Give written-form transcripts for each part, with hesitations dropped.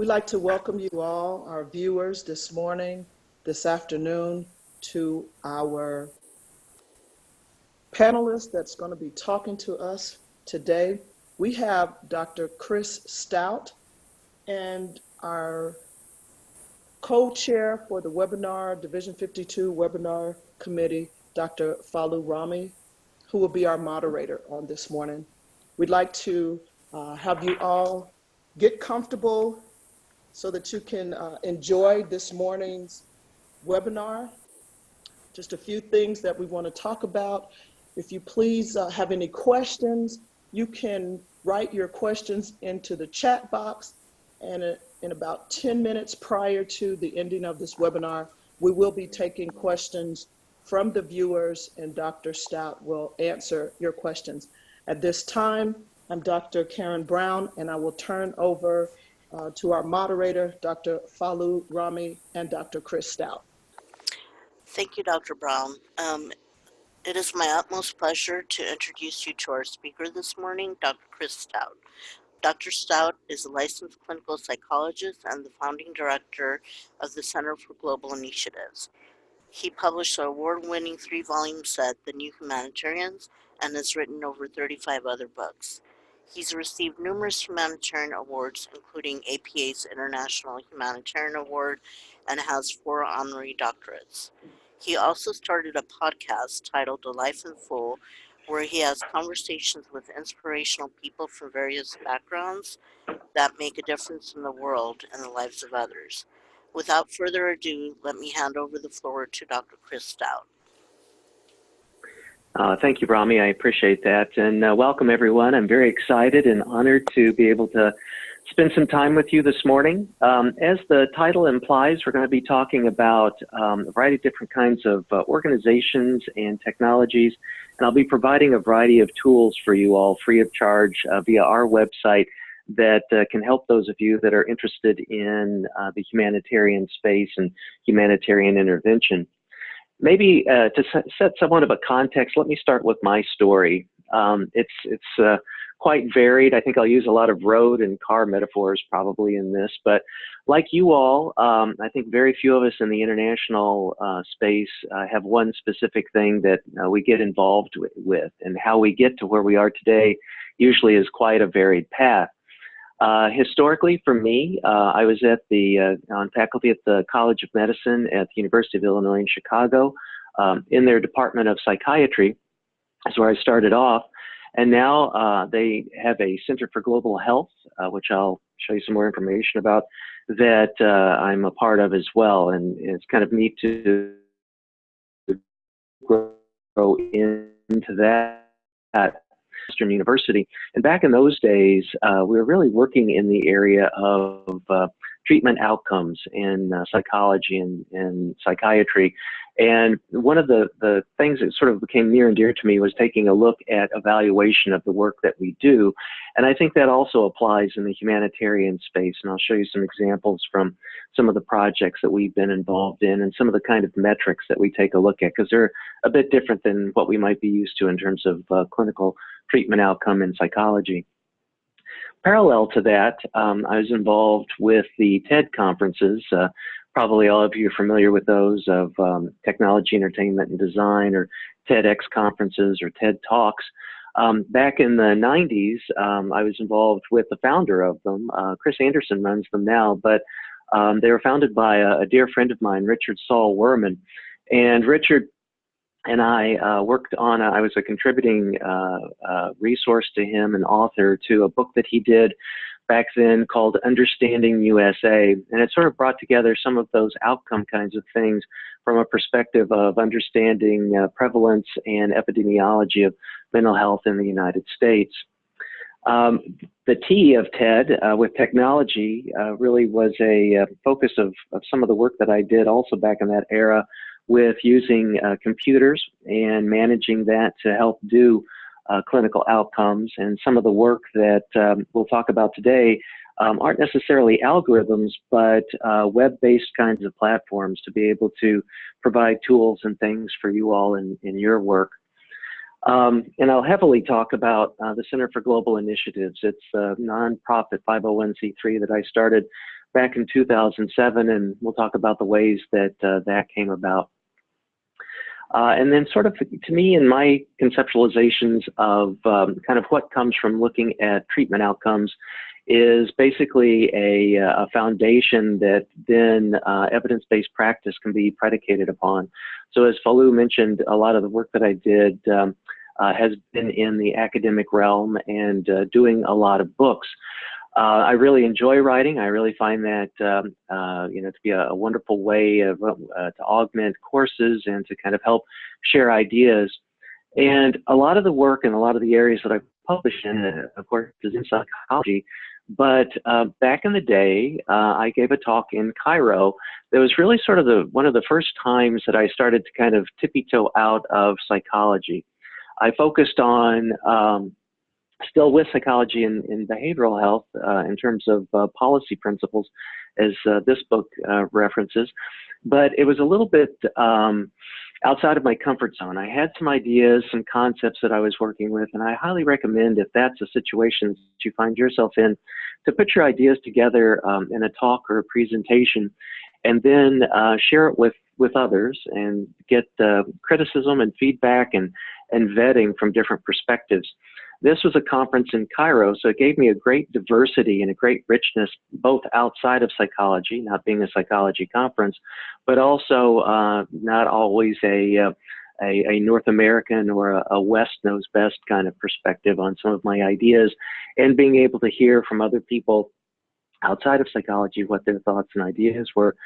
We'd like to welcome you all, our viewers, this morning, this afternoon, to our panelist that's going to be talking to us today. We have Dr. Chris Stout and our co-chair for the webinar, Division 52 Webinar Committee, Dr. Falu Rami, who will be our moderator on this morning. We'd like to have you all get comfortable so that you can enjoy this morning's webinar. Just a few things that we want to talk about. If you please have any questions, you can write your questions into the chat box, and in about 10 minutes prior to the ending of this webinar, we will be taking questions from the viewers, and Dr. Stout will answer your questions. At this time, I'm Dr. Karen Brown, and I will turn over to our moderator, Dr. Falu Rami and Dr. Chris Stout. Thank you, Dr. Brown. It is my utmost pleasure to introduce you to our speaker this morning, Dr. Chris Stout. Dr. Stout is a licensed clinical psychologist and the founding director of the Center for Global Initiatives. He published an award-winning 3-volume set, The New Humanitarians, and has written over 35 other books. He's received numerous humanitarian awards, including APA's International Humanitarian Award, and has 4 honorary doctorates. He also started a podcast titled A Life in Full, where he has conversations with inspirational people from various backgrounds that make a difference in the world and the lives of others. Without further ado, let me hand over the floor to Dr. Chris Stout. Thank you, Rami. I appreciate that. And welcome, everyone. I'm very excited and honored to be able to spend some time with you this morning. As the title implies, we're going to be talking about a variety of different kinds of organizations and technologies. And I'll be providing a variety of tools for you all free of charge via our website that can help those of you that are interested in the humanitarian space and humanitarian intervention. Maybe to set somewhat of a context, let me start with my story. It's quite varied. I think I'll use a lot of road and car metaphors probably in this, but like you all, I think very few of us in the international space have one specific thing that we get involved with, and how we get to where we are today usually is quite a varied path. Historically, for me, I was at on faculty at the College of Medicine at the University of Illinois in Chicago, in their Department of Psychiatry. That's where I started off. And now they have a Center for Global Health, which I'll show you some more information about, that I'm a part of as well. And it's kind of neat to grow into that. University. And back in those days, we were really working in the area of treatment outcomes in psychology and psychiatry. And one of the things that sort of became near and dear to me was taking a look at evaluation of the work that we do. And I think that also applies in the humanitarian space. And I'll show you some examples from some of the projects that we've been involved in and some of the kind of metrics that we take a look at, because they're a bit different than what we might be used to in terms of clinical treatment outcome in psychology. Parallel to that, I was involved with the TED conferences. Probably all of you are familiar with those of Technology, Entertainment, and Design, or TEDx conferences or TED Talks. Back in the 90s, I was involved with the founder of them. Chris Anderson runs them now, but they were founded by a dear friend of mine, Richard Saul Werman. And Richard and I worked on, I was a contributing resource to him, an author to a book that he did back then called Understanding USA. And it sort of brought together some of those outcome kinds of things from a perspective of understanding prevalence and epidemiology of mental health in the United States. The T of TED with technology really was a focus of some of the work that I did also back in that era, with using computers and managing that to help do clinical outcomes. And some of the work that we'll talk about today aren't necessarily algorithms, but web-based kinds of platforms to be able to provide tools and things for you all in your work. And I'll heavily talk about the Center for Global Initiatives. It's a nonprofit 501c3 that I started back in 2007, and we'll talk about the ways that that came about. And then sort of, to me, in my conceptualizations of kind of what comes from looking at treatment outcomes is basically a foundation that then evidence-based practice can be predicated upon. So as Falu mentioned, a lot of the work that I did has been in the academic realm and doing a lot of books. I really enjoy writing. I really find that to be a wonderful way of, to augment courses and to kind of help share ideas. And a lot of the work and a lot of the areas that I publish in, of course, is in psychology. But back in the day, I gave a talk in Cairo. That was really sort of one of the first times that I started to kind of tippy-toe out of psychology. I focused on still with psychology in behavioral health in terms of policy principles, as this book references, but it was a little bit outside of my comfort zone. I had some ideas, some concepts that I was working with, and I highly recommend, if that's a situation that you find yourself in, to put your ideas together in a talk or a presentation, and then share it with others and get criticism and feedback and vetting from different perspectives. This was a conference in Cairo, so it gave me a great diversity and a great richness, both outside of psychology, not being a psychology conference, but also not always a North American or a West knows best kind of perspective on some of my ideas, and being able to hear from other people outside of psychology what their thoughts and ideas were.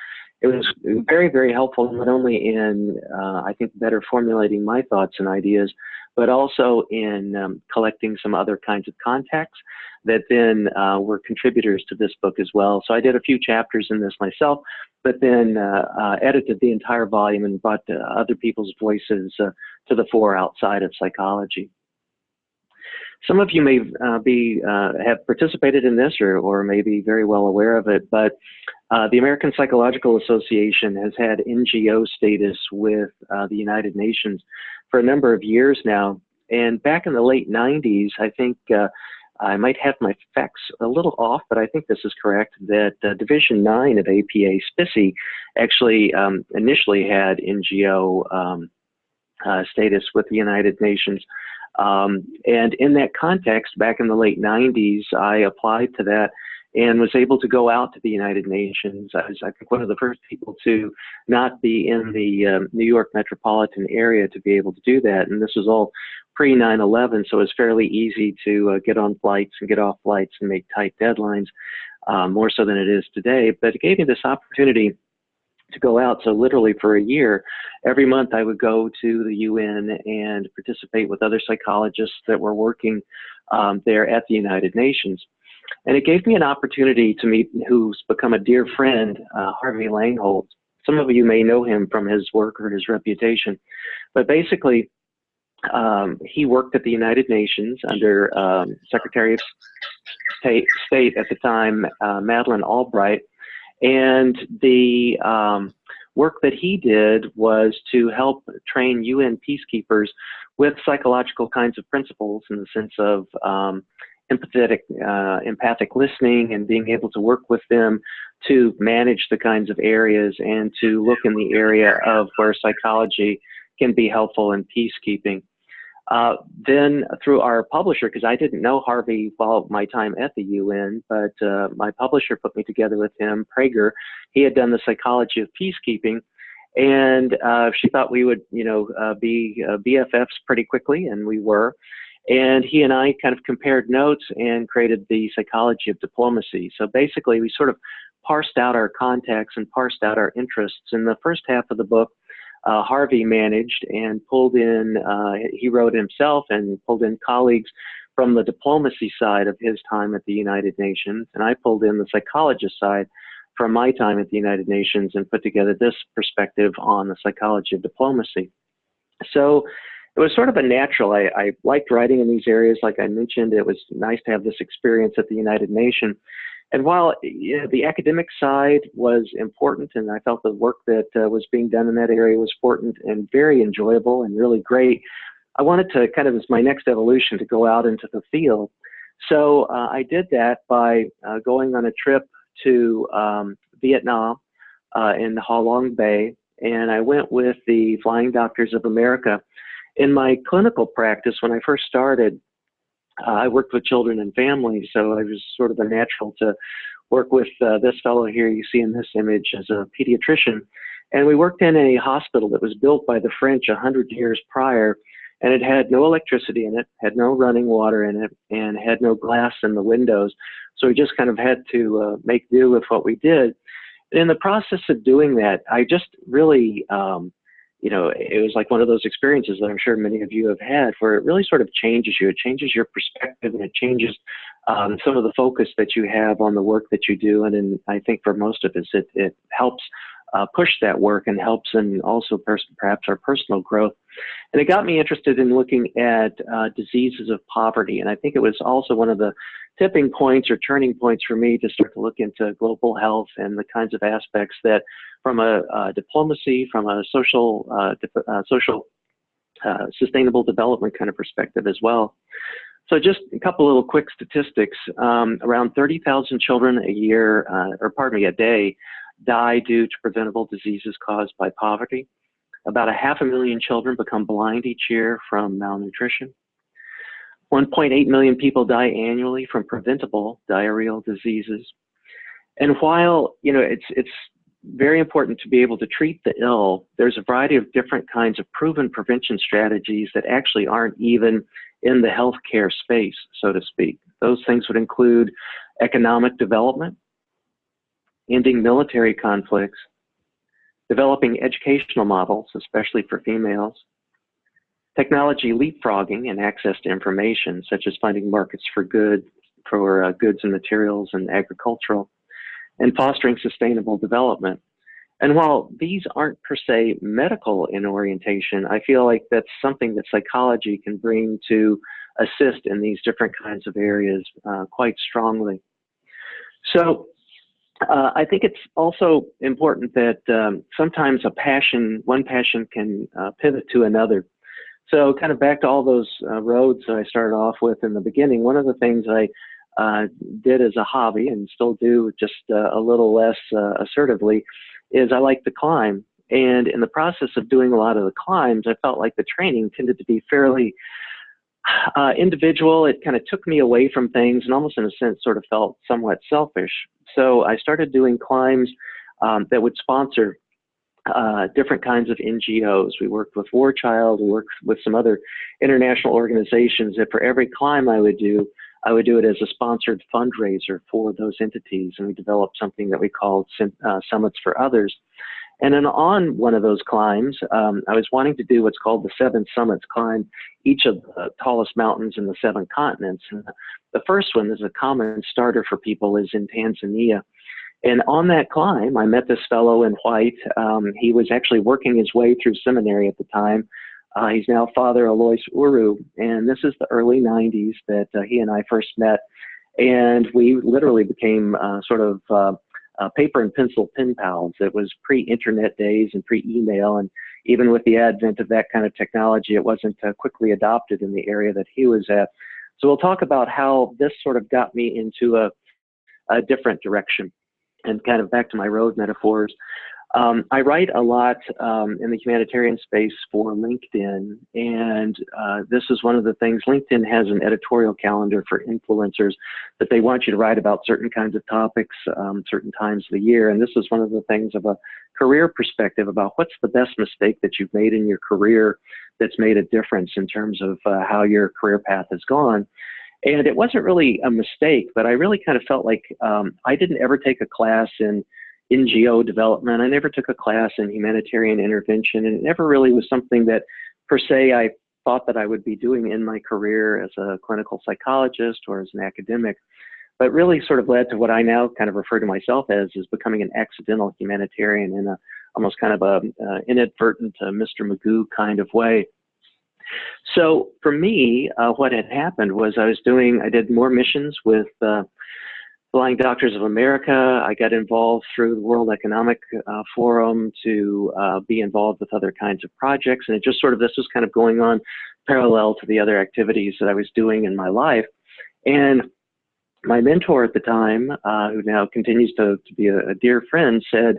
It was very, very helpful, not only in, I think, better formulating my thoughts and ideas, but also in collecting some other kinds of contacts that then were contributors to this book as well. So I did a few chapters in this myself, but then edited the entire volume and brought other people's voices to the fore outside of psychology. Some of you may have participated in this or may be very well aware of it, but the American Psychological Association has had NGO status with the United Nations for a number of years now. And back in the late 90s, I think I might have my facts a little off, but I think this is correct, that Division 9 of APA SPICY actually initially had NGO status with the United Nations. And in that context, back in the late 90s, I applied to that and was able to go out to the United Nations. I was, I think, one of the first people to not be in the New York metropolitan area to be able to do that. And this was all pre-9/11, so it was fairly easy to get on flights and get off flights and make tight deadlines, more so than it is today. But it gave me this opportunity to go out. So literally for a year, every month I would go to the UN and participate with other psychologists that were working there at the United Nations. And it gave me an opportunity to meet who's become a dear friend, Harvey Langholz. Some of you may know him from his work or his reputation, but basically he worked at the United Nations under Secretary of State at the time, Madeleine Albright. And the work that he did was to help train UN peacekeepers with psychological kinds of principles in the sense of empathic listening and being able to work with them to manage the kinds of areas and to look in the area of where psychology can be helpful in peacekeeping. Then through our publisher, because I didn't know Harvey while my time at the UN, but my publisher put me together with him, Prager. He had done the psychology of peacekeeping, and she thought we would, be BFFs pretty quickly, and we were. And he and I kind of compared notes and created the psychology of diplomacy. So basically, we sort of parsed out our contacts and parsed out our interests. In the first half of the book, Harvey managed and pulled in, he wrote himself and pulled in colleagues from the diplomacy side of his time at the United Nations. And I pulled in the psychologist side from my time at the United Nations and put together this perspective on the psychology of diplomacy. So it was sort of a natural. I liked writing in these areas. Like I mentioned, it was nice to have this experience at the United Nations. And while the academic side was important, and I felt the work that was being done in that area was important and very enjoyable and really great, I wanted to kind of, as my next evolution, to go out into the field. So I did that by going on a trip to Vietnam in Ha Long Bay, and I went with the Flying Doctors of America. In my clinical practice, when I first started, I worked with children and families, so I was sort of a natural to work with this fellow here you see in this image as a pediatrician. And we worked in a hospital that was built by the French 100 years prior, and it had no electricity in it, had no running water in it, and had no glass in the windows. So we just kind of had to make do with what we did. And in the process of doing that, I just really, you know, it was like one of those experiences that I'm sure many of you have had, where it really sort of changes you. It changes your perspective, and it changes some of the focus that you have on the work that you do. And I think for most of us, it helps push that work and helps in also perhaps our personal growth. And it got me interested in looking at diseases of poverty. And I think it was also one of the tipping points or turning points for me to start to look into global health and the kinds of aspects that from a diplomacy, from a social sustainable development kind of perspective as well. So just a couple little quick statistics. Around 30,000 children a year, a day, die due to preventable diseases caused by poverty. About 500,000 children become blind each year from malnutrition. 1.8 million people die annually from preventable diarrheal diseases. And while, you know, it's very important to be able to treat the ill, there's a variety of different kinds of proven prevention strategies that actually aren't even in the healthcare space, so to speak. Those things would include economic development, ending military conflicts, developing educational models, especially for females, technology leapfrogging and access to information, such as finding markets for goods and materials and agricultural, and fostering sustainable development. And while these aren't per se medical in orientation, I feel like that's something that psychology can bring to assist in these different kinds of areas quite strongly. So I think it's also important that sometimes one passion can pivot to another. So kind of back to all those roads that I started off with in the beginning, one of the things I did as a hobby and still do just a little less assertively is I like to climb. And in the process of doing a lot of the climbs, I felt like the training tended to be fairly individual. It kind of took me away from things and almost in a sense sort of felt somewhat selfish. So I started doing climbs that would sponsor different kinds of NGOs. We worked with War Child, we worked with some other international organizations that for every climb I would do it as a sponsored fundraiser for those entities. And we developed something that we called Summits for Others. And then on one of those climbs, I was wanting to do what's called the 7 Summits climb, each of the tallest mountains in the 7 continents. And the first one is a common starter for people is in Tanzania. And on that climb, I met this fellow in white. He was actually working his way through seminary at the time. He's now Father Alois Uru, and this is the early 90s that he and I first met. And we literally became sort of paper and pencil pen pals. It was pre-internet days and pre-email, and even with the advent of that kind of technology, it wasn't quickly adopted in the area that he was at. So we'll talk about how this sort of got me into a different direction. And kind of back to my road metaphors, I write a lot in the humanitarian space for LinkedIn, and this is one of the things. LinkedIn has an editorial calendar for influencers that they want you to write about certain kinds of topics, certain times of the year, and this is one of the things of a career perspective about what's the best mistake that you've made in your career that's made a difference in terms of how your career path has gone. And it wasn't really a mistake, but I really kind of felt like I didn't ever take a class in NGO development. I never took a class in humanitarian intervention, and it never really was something that per se I thought that I would be doing in my career as a clinical psychologist or as an academic, but really sort of led to what I now kind of refer to myself as becoming an accidental humanitarian in a almost kind of a inadvertent Mr. Magoo kind of way. So for me, what had happened was I did more missions with Flying Doctors of America. I got involved through the World Economic Forum to be involved with other kinds of projects. And it just sort of, this was kind of going on parallel to the other activities that I was doing in my life. And my mentor at the time, who now continues to be a dear friend, said,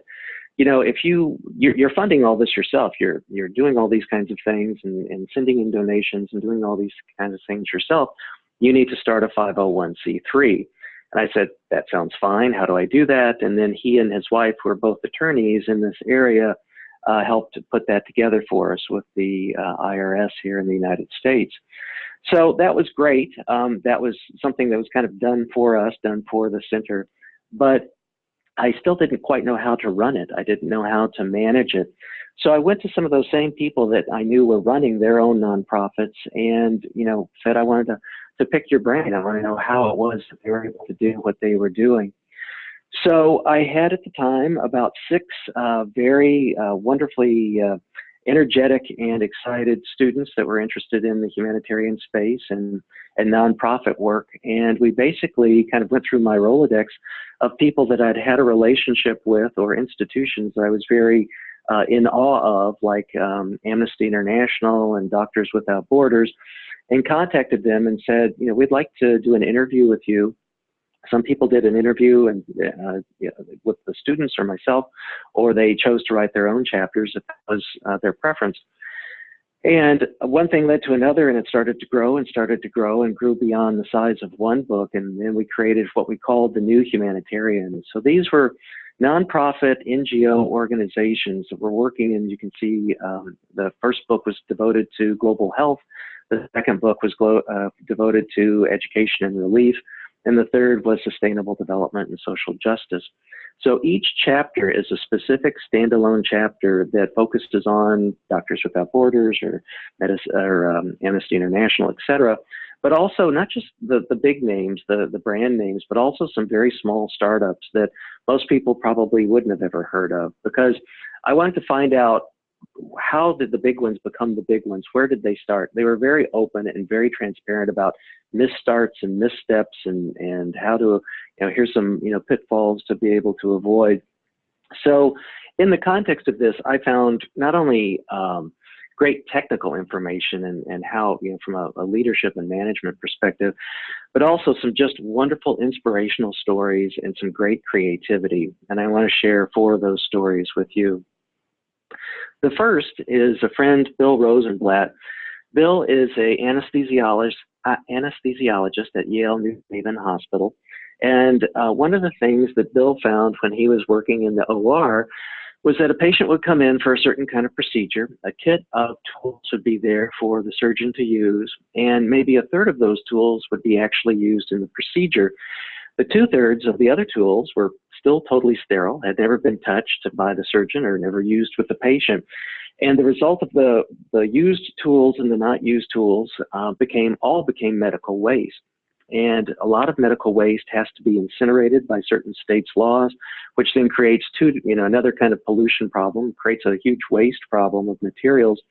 you know, if you're funding all this yourself, you're doing all these kinds of things and sending in donations and doing all these kinds of things yourself, you need to start a 501c3. And I said, that sounds fine. How do I do that? And then he and his wife, who are both attorneys in this area, helped to put that together for us with the IRS here in the United States. So that was great. That was something that was kind of done for us, done for the center. But I still didn't quite know how to run it. I didn't know how to manage it. So I went to some of those same people that I knew were running their own nonprofits and, you know, said I wanted to pick your brain. I want to know how it was that they were able to do what they were doing. So I had at the time about 6 very wonderfully energetic and excited students that were interested in the humanitarian space and nonprofit work. And we basically kind of went through my Rolodex of people that I'd had a relationship with or institutions that I was very in awe of, like Amnesty International and Doctors Without Borders, and contacted them and said, you know, we'd like to do an interview with you. Some people did an interview and you know, with the students or myself, or they chose to write their own chapters if that was their preference. And one thing led to another, and it started to grow and started to grow and grew beyond the size of one book. And then we created what we called the New Humanitarian. So these were nonprofit NGO organizations that were working, and you can see the first book was devoted to global health. The second book was devoted to education and relief. And the third was sustainable development and social justice. So each chapter is a specific standalone chapter that focuses on Doctors Without Borders or Amnesty International, et cetera, but also not just the big names, the brand names, but also some very small startups that most people probably wouldn't have ever heard of, because I wanted to find out, how did the big ones become the big ones? Where did they start? They were very open and very transparent about misstarts and missteps and how to, you know, here's some, you know, pitfalls to be able to avoid. So in the context of this, I found not only great technical information and how, you know, from a leadership and management perspective, but also some just wonderful inspirational stories and some great creativity. And I want to share 4 of those stories with you. The first is a friend, Bill Rosenblatt. Bill is an anesthesiologist at Yale New Haven Hospital. And one of the things that Bill found when he was working in the OR was that a patient would come in for a certain kind of procedure. A kit of tools would be there for the surgeon to use, and maybe a third of those tools would be actually used in the procedure. The 2/3 of the other tools were still totally sterile, had never been touched by the surgeon or never used with the patient. And the result of the used tools and the not used tools became medical waste. And a lot of medical waste has to be incinerated by certain states' laws, which then creates another kind of pollution problem, creates a huge waste problem of materials.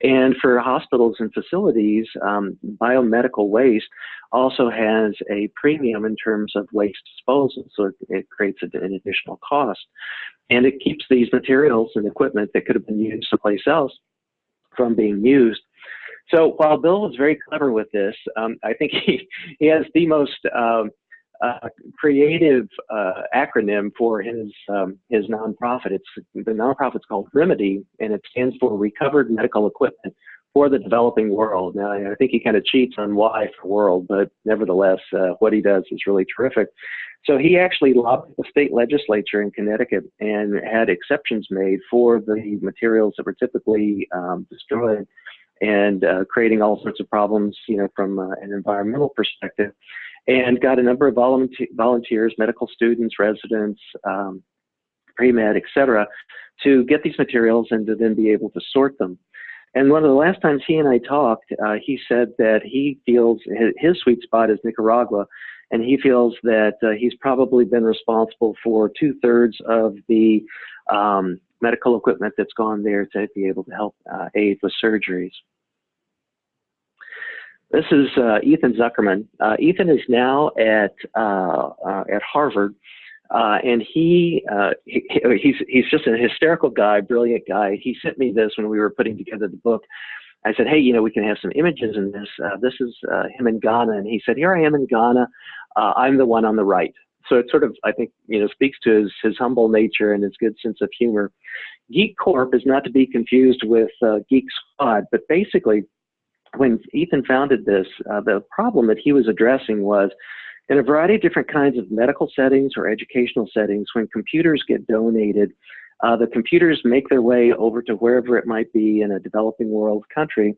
And for hospitals and facilities, biomedical waste also has a premium in terms of waste disposal, so it creates an additional cost. And it keeps these materials and equipment that could have been used someplace else from being used. So while Bill was very clever with this, I think he has the most creative acronym for his nonprofit. The nonprofit's called Remedy, and it stands for Recovered Medical Equipment for the Developing World. Now, I think he kind of cheats on Y for world, but nevertheless, what he does is really terrific. So he actually lobbied the state legislature in Connecticut and had exceptions made for the materials that were typically destroyed and creating all sorts of problems, from an environmental perspective, and got a number of volunteers, medical students, residents, pre-med, et cetera, to get these materials and to then be able to sort them. And one of the last times he and I talked, he said that he feels his sweet spot is Nicaragua, and he feels that he's probably been responsible for 2/3 of the medical equipment that's gone there to be able to help aid with surgeries. This is Ethan Zuckerman. Ethan is now at Harvard, and he's just a hysterical guy, brilliant guy. He sent me this when we were putting together the book. I said, hey, we can have some images in this. This is him in Ghana. And he said, here I am in Ghana. I'm the one on the right. So it sort of, I think, speaks to his humble nature and his good sense of humor. Geek Corp is not to be confused with Geek Squad, but basically, when Ethan founded this, the problem that he was addressing was in a variety of different kinds of medical settings or educational settings, when computers get donated, the computers make their way over to wherever it might be in a developing world country.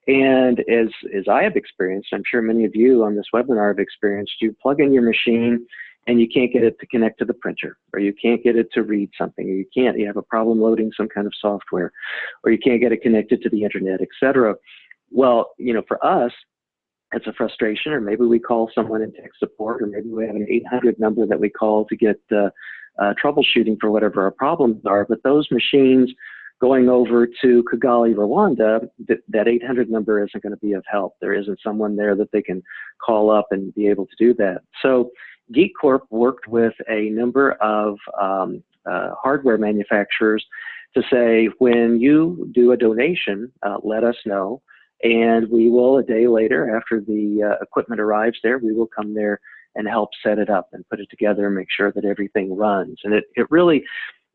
And as I have experienced, I'm sure many of you on this webinar have experienced, you plug in your machine and you can't get it to connect to the printer, or you can't get it to read something, or you have a problem loading some kind of software, or you can't get it connected to the internet, etc. Well, for us, it's a frustration, or maybe we call someone in tech support, or maybe we have an 800 number that we call to get troubleshooting for whatever our problems are. But those machines going over to Kigali, Rwanda, that 800 number isn't going to be of help. There isn't someone there that they can call up and be able to do that. So Geek Corp worked with a number of hardware manufacturers to say, when you do a donation, let us know, and we will, a day later, after the equipment arrives there, we will come there and help set it up and put it together and make sure that everything runs. And it really,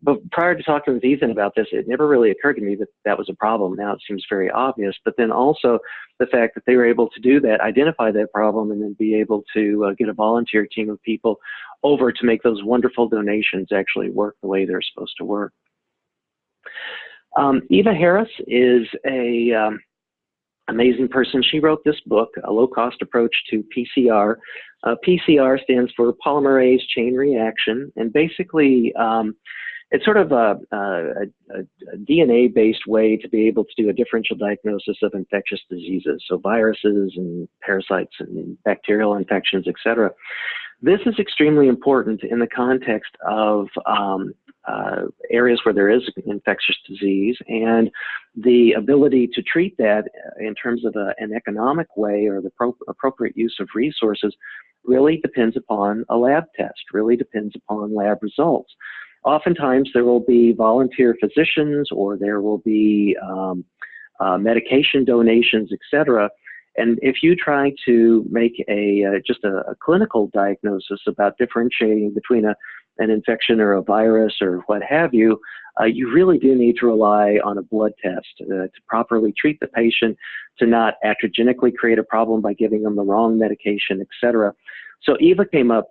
but prior to talking with Ethan about this, it never really occurred to me that that was a problem. Now it seems very obvious, but then also the fact that they were able to do that, identify that problem, and then be able to get a volunteer team of people over to make those wonderful donations actually work the way they're supposed to work. Eva Harris is a amazing person. She wrote this book, A Low-Cost Approach to PCR. PCR stands for Polymerase Chain Reaction, and basically it's sort of a DNA-based way to be able to do a differential diagnosis of infectious diseases, so viruses and parasites and bacterial infections, etc. This is extremely important in the context of areas where there is infectious disease, and the ability to treat that in terms of an economic way, or the appropriate use of resources, really depends upon a lab test, really depends upon lab results. Oftentimes there will be volunteer physicians, or there will be medication donations, etc. And if you try to make just a clinical diagnosis about differentiating between an infection or a virus or what have you, you really do need to rely on a blood test to properly treat the patient, to not iatrogenically create a problem by giving them the wrong medication, etc. So Eva came up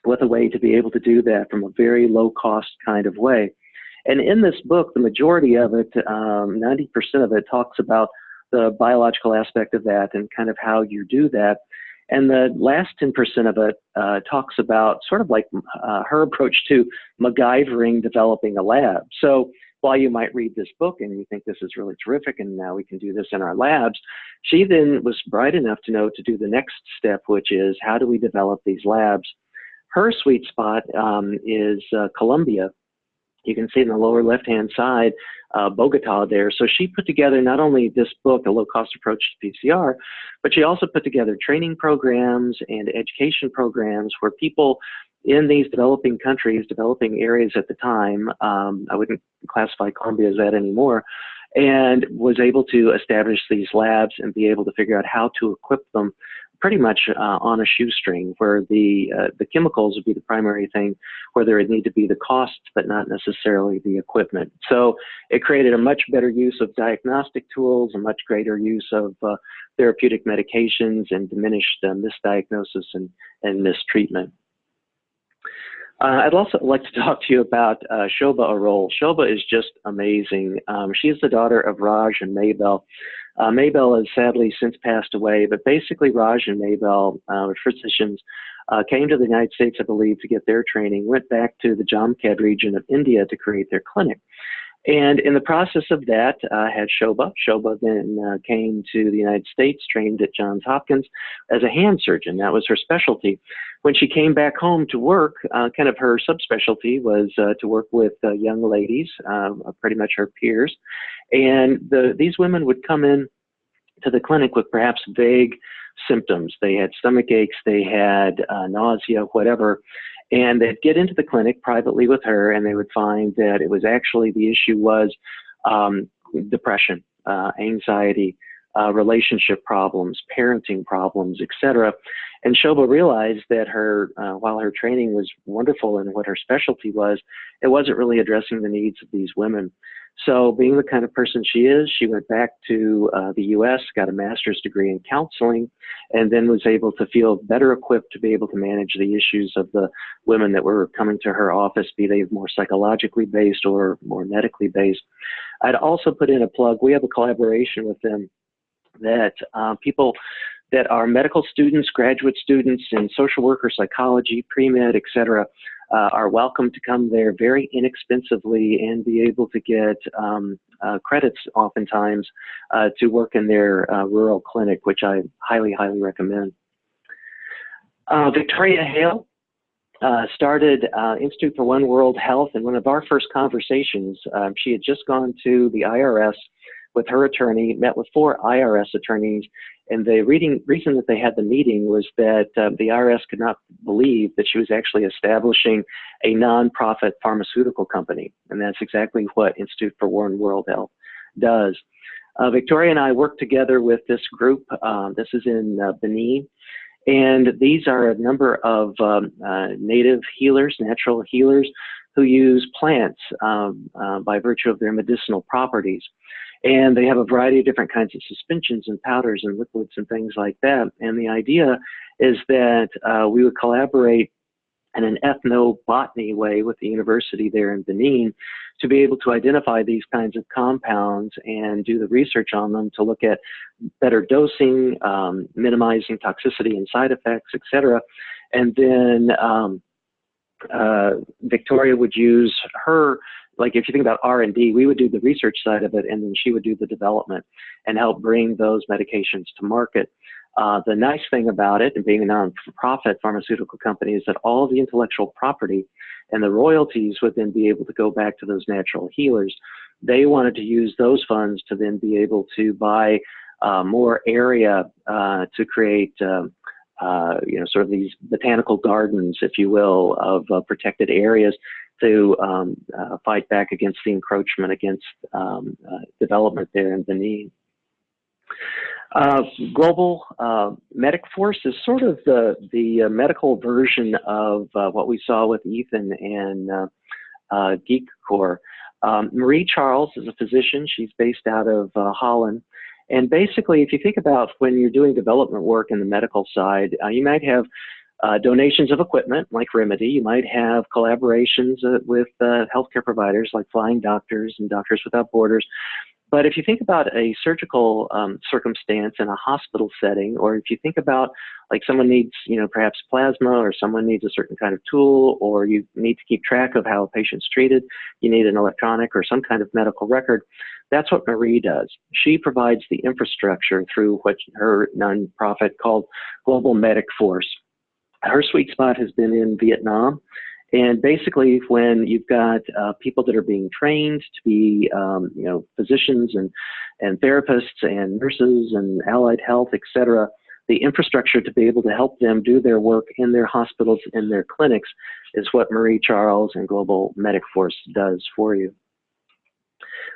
with a way to be able to do that from a very low cost kind of way. And in this book, the majority of it, 90% of it, talks about the biological aspect of that and kind of how you do that. And the last 10% of it talks about sort of like her approach to MacGyvering developing a lab. So while you might read this book and you think this is really terrific and now we can do this in our labs, she then was bright enough to know to do the next step, which is how do we develop these labs? Her sweet spot is Colombia. You can see in the lower left-hand side, Bogota there. So she put together not only this book, A Low-Cost Approach to PCR, but she also put together training programs and education programs where people in these developing countries, developing areas at the time, I wouldn't classify Colombia as that anymore, and was able to establish these labs and be able to figure out how to equip them pretty much on a shoestring, where the chemicals would be the primary thing, where there would need to be the costs, but not necessarily the equipment. So it created a much better use of diagnostic tools, a much greater use of therapeutic medications, and diminished misdiagnosis and mistreatment. I'd also like to talk to you about Shobha Arol. Shobha is just amazing. She is the daughter of Raj and Maybell. Maybell has sadly since passed away, but basically Raj and Maybell were physicians, came to the United States, I believe, to get their training, went back to the Jamkhed region of India to create their clinic. And in the process of that, had Shobha. Shobha then came to the United States, trained at Johns Hopkins as a hand surgeon. That was her specialty. When she came back home to work, kind of her subspecialty was to work with young ladies, pretty much her peers. And these women would come in to the clinic with perhaps vague symptoms. They had stomach aches, they had nausea, whatever. And they'd get into the clinic privately with her, and they would find that it was actually, the issue was depression. anxiety, relationship problems, parenting problems, etc. And Shobha realized that while her training was wonderful and what her specialty was, it wasn't really addressing the needs of these women. So being the kind of person she is, she went back to the US, got a master's degree in counseling, and then was able to feel better equipped to be able to manage the issues of the women that were coming to her office, be they more psychologically based or more medically based. I'd also put in a plug. We have a collaboration with them that people that are medical students, graduate students in social work or psychology, pre-med, etc., are welcome to come there very inexpensively and be able to get credits oftentimes to work in their rural clinic, which I highly, highly recommend. Victoria Hale started Institute for One World Health, and one of our first conversations, she had just gone to the IRS with her attorney, met with 4 IRS attorneys, and the reason that they had the meeting was that the IRS could not believe that she was actually establishing a nonprofit pharmaceutical company, and that's exactly what Institute for One World Health does. Victoria and I worked together with this group. This is in Benin, and these are a number of native healers, natural healers, who use plants by virtue of their medicinal properties. And they have a variety of different kinds of suspensions and powders and liquids and things like that. And the idea is that we would collaborate in an ethnobotany way with the university there in Benin to be able to identify these kinds of compounds and do the research on them to look at better dosing, minimizing toxicity and side effects, etc. And then Victoria would use her, like if you think about R&D, we would do the research side of it, and then she would do the development and help bring those medications to market. The nice thing about it, and being a non-profit pharmaceutical company, is that all of the intellectual property and the royalties would then be able to go back to those natural healers. They wanted to use those funds to then be able to buy more area to create sort of these botanical gardens, if you will, of protected areas to fight back against the encroachment against development there in Benin. Global Medic Force is sort of the medical version of what we saw with Ethan and Geek Corps. Marie Charles is a physician. She's based out of Holland. And basically, if you think about when you're doing development work in the medical side, you might have donations of equipment like Remedy. You might have collaborations with healthcare providers like Flying Doctors and Doctors Without Borders. But if you think about a surgical circumstance in a hospital setting, or if you think about like someone needs, perhaps plasma, or someone needs a certain kind of tool, or you need to keep track of how a patient's treated, you need an electronic or some kind of medical record. That's what Marie does. She provides the infrastructure through what her nonprofit called Global Medic Force. Her sweet spot has been in Vietnam. And basically, when you've got people that are being trained to be, physicians and therapists and nurses and allied health, et cetera, the infrastructure to be able to help them do their work in their hospitals, in their clinics, is what Marie Charles and Global Medic Force does for you.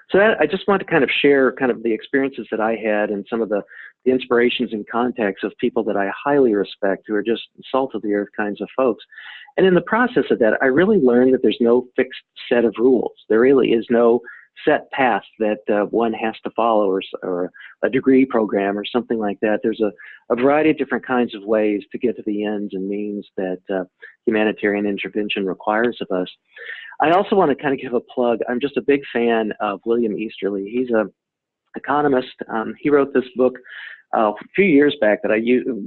So I just want to kind of share kind of the experiences that I had and some of the inspirations and contacts of people that I highly respect, who are just salt of the earth kinds of folks. And in the process of that, I really learned that there's no fixed set of rules. There really is no set path that one has to follow, or a degree program or something like that. There's a variety of different kinds of ways to get to the ends and means that humanitarian intervention requires of us. I also want to kind of give a plug. I'm just a big fan of William Easterly. He's an economist. He wrote this book a few years back that I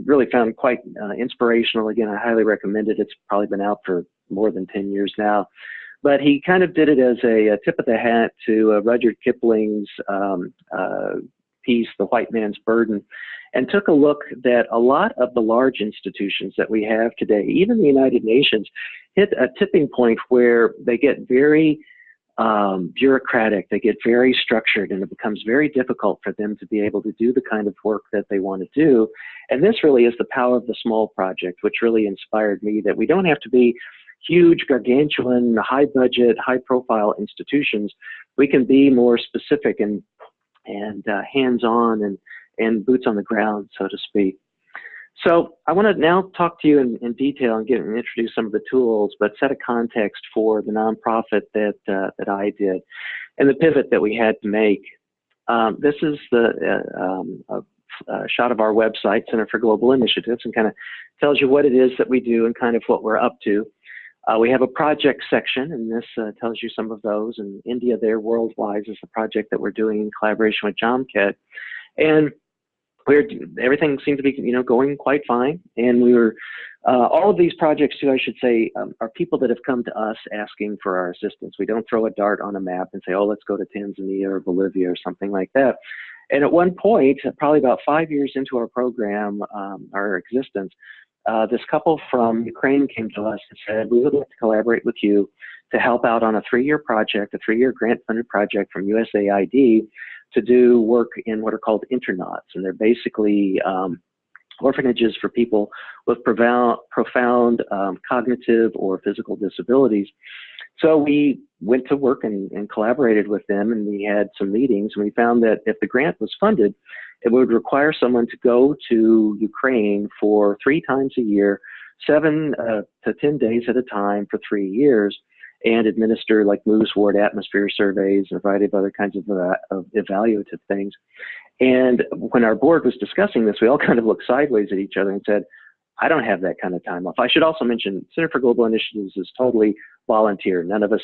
really found quite inspirational. Again, I highly recommend it. It's probably been out for more than 10 years now. But he kind of did it as a tip of the hat to Rudyard Kipling's piece, The White Man's Burden, and took a look that a lot of the large institutions that we have today, even the United Nations, hit a tipping point where they get very bureaucratic, they get very structured, and it becomes very difficult for them to be able to do the kind of work that they want to do. And this really is the power of the small project, which really inspired me, that we don't have to be huge, gargantuan, high budget, high profile institutions. We can be more specific and and hands-on and boots on the ground, so to speak. So I want to now talk to you in detail and introduce some of the tools, but set a context for the nonprofit that I did and the pivot that we had to make. This is the shot of our website, Center for Global Initiatives, and kind of tells you what it is that we do and kind of what we're up to. We have a project section, and this tells you some of those. And India there, Worldwise, is the project that we're doing in collaboration with GMT. And everything seemed to be, going quite fine. And we were, all of these projects too, I should say, are people that have come to us asking for our assistance. We don't throw a dart on a map and say, oh, let's go to Tanzania or Bolivia or something like that. And at one point, probably about 5 years into our program, our existence, this couple from Ukraine came to us and said, we would like to collaborate with you to help out on a 3-year project, a 3-year grant-funded project from USAID to do work in what are called internats. And they're basically orphanages for people with profound cognitive or physical disabilities. So we went to work and collaborated with them, and we had some meetings, and we found that if the grant was funded, it would require someone to go to Ukraine for 3 times a year, 7 to 10 days at a time for 3 years, and administer like moose ward atmosphere surveys and a variety of other kinds of evaluative things. And when our board was discussing this, we all kind of looked sideways at each other and said, I don't have that kind of time off. I should also mention Center for Global Initiatives is totally volunteer. None of us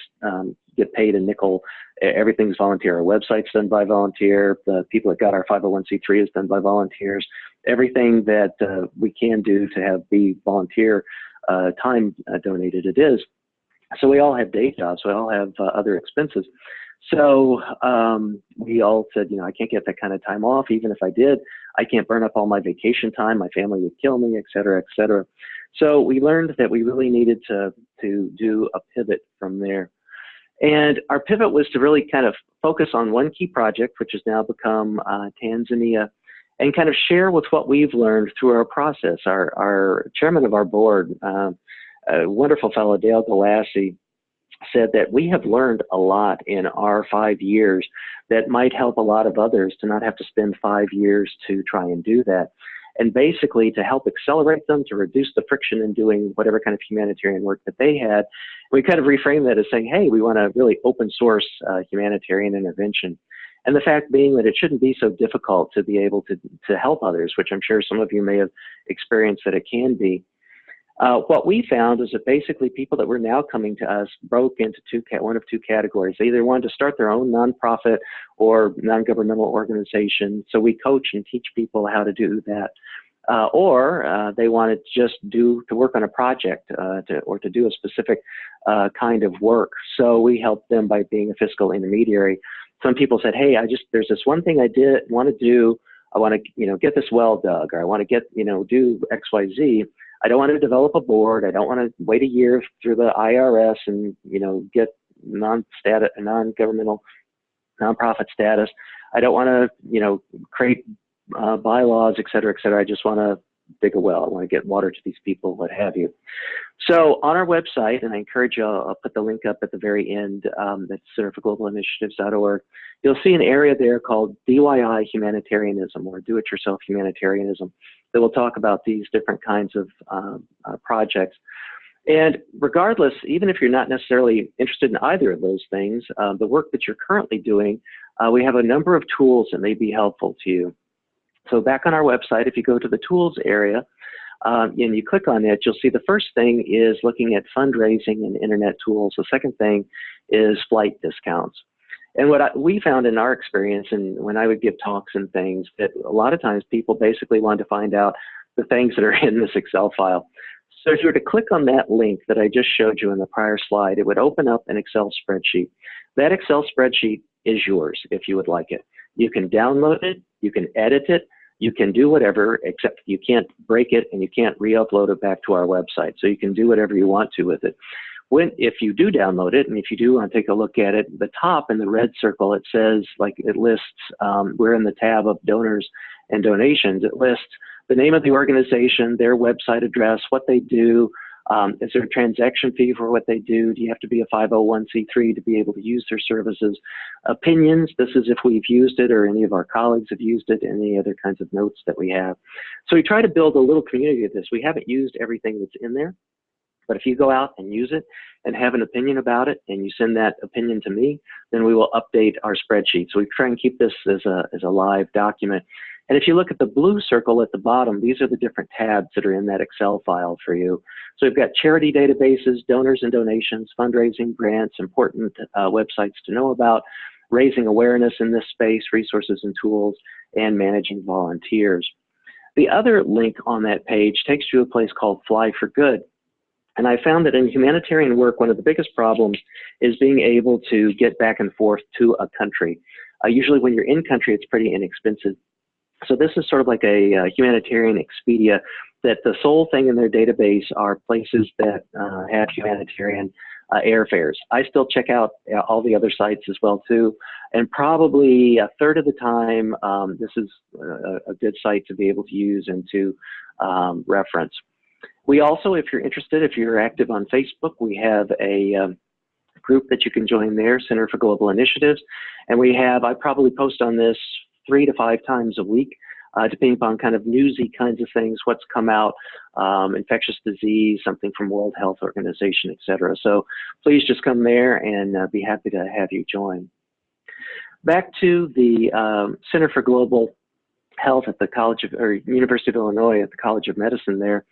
get paid a nickel. Everything's volunteer. Our website's done by volunteer. The people that got our 501c3 is done by volunteers. Everything that we can do to be volunteer time donated, it is. So we all have day jobs. We all have other expenses. So we all said, I can't get that kind of time off. Even if I did, I can't burn up all my vacation time. My family would kill me, et cetera, et cetera. So we learned that we really needed to do a pivot from there. And our pivot was to really kind of focus on one key project, which has now become Tanzania, and kind of share with what we've learned through our process. Our chairman of our board, a wonderful fellow, Dale Galassi, said that we have learned a lot in our 5 years that might help a lot of others to not have to spend 5 years to try and do that. And basically to help accelerate them, to reduce the friction in doing whatever kind of humanitarian work that they had. We kind of reframe that as saying, hey, we want to really open source humanitarian intervention. And the fact being that it shouldn't be so difficult to be able to help others, which I'm sure some of you may have experienced that it can be. What we found is that basically people that were now coming to us broke into one of two categories. They either wanted to start their own nonprofit or non-governmental organization. So we coach and teach people how to do that. Or they wanted just to work on a project or to do a specific kind of work. So we helped them by being a fiscal intermediary. Some people said, hey, there's this one thing I want to do. I want to, get this well dug, or I want to do X, Y, Z. I don't want to develop a board. I don't want to wait a year through the IRS and, get non-governmental nonprofit status. I don't want to, create bylaws, et cetera, et cetera. I just want to dig a well. I want to get water to these people, what have you. So on our website, and I encourage you, I'll put the link up at the very end, that's centerforglobalinitiatives.org. You'll see an area there called DIY humanitarianism, or do-it-yourself humanitarianism, that will talk about these different kinds of projects. And regardless, even if you're not necessarily interested in either of those things, the work that you're currently doing, we have a number of tools that may be helpful to you. So back on our website, if you go to the tools area and you click on it, you'll see the first thing is looking at fundraising and internet tools. The second thing is flight discounts. And what we found in our experience, and when I would give talks and things, that a lot of times people basically wanted to find out the things that are in this Excel file. So if you were to click on that link that I just showed you in the prior slide, it would open up an Excel spreadsheet. That Excel spreadsheet is yours if you would like it. You can download it, you can edit it, you can do whatever, except you can't break it and you can't re-upload it back to our website. So you can do whatever you want to with it. If you do download it, and if you do want to take a look at it, the top in the red circle, it says, it lists, we're in the tab of donors and donations. It lists the name of the organization, their website address, what they do, Is there a transaction fee for what they do? Do you have to be a 501c3 to be able to use their services? Opinions, this is if we've used it or any of our colleagues have used it, and any other kinds of notes that we have. So we try to build a little community of this. We haven't used everything that's in there, but if you go out and use it and have an opinion about it and you send that opinion to me, then we will update our spreadsheet. So we try and keep this as a live document. And if you look at the blue circle at the bottom, these are the different tabs that are in that Excel file for you. So we've got charity databases, donors and donations, fundraising, grants, important websites to know about, raising awareness in this space, resources and tools, and managing volunteers. The other link on that page takes you to a place called Fly for Good. And I found that in humanitarian work, one of the biggest problems is being able to get back and forth to a country. Usually when you're in country, it's pretty inexpensive. So this is sort of like a humanitarian Expedia, that the sole thing in their database are places that have humanitarian airfares. I still check out all the other sites as well too, and probably a third of the time this is a good site to be able to use and to reference. We also, if you're interested, if you're active on Facebook, we have a group that you can join there, Center for Global Initiatives, and we have, I probably post on this 3 to 5 times a week, depending upon kind of newsy kinds of things, what's come out, infectious disease, something from World Health Organization, etc. So please just come there and be happy to have you join. Back to the Center for Global Health at the University of Illinois at the College of Medicine there.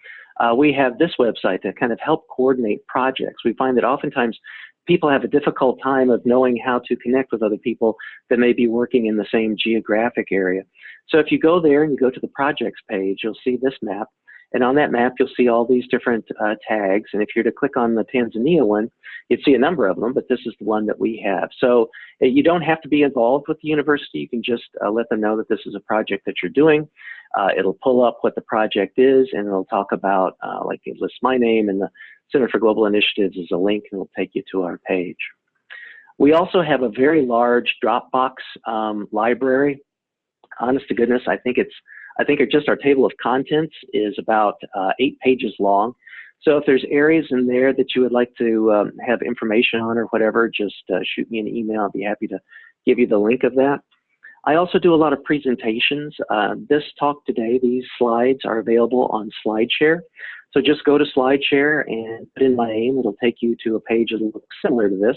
We have this website to kind of help coordinate projects. We find that oftentimes people have a difficult time of knowing how to connect with other people that may be working in the same geographic area. So if you go there and you go to the projects page, you'll see this map. And on that map, you'll see all these different tags. And if you're to click on the Tanzania one, you'd see a number of them, but this is the one that we have. So you don't have to be involved with the university. You can just let them know that this is a project that you're doing. It'll pull up what the project is, and it'll talk about, like it lists my name, and the Center for Global Initiatives is a link, and it'll take you to our page. We also have a very large Dropbox library. Honest to goodness, I think just our table of contents is about 8 pages long. So if there's areas in there that you would like to have information on or whatever, just shoot me an email. I'll be happy to give you the link of that. I also do a lot of presentations. This talk today, these slides are available on SlideShare. So just go to SlideShare and put in my name. It'll take you to a page that looks similar to this,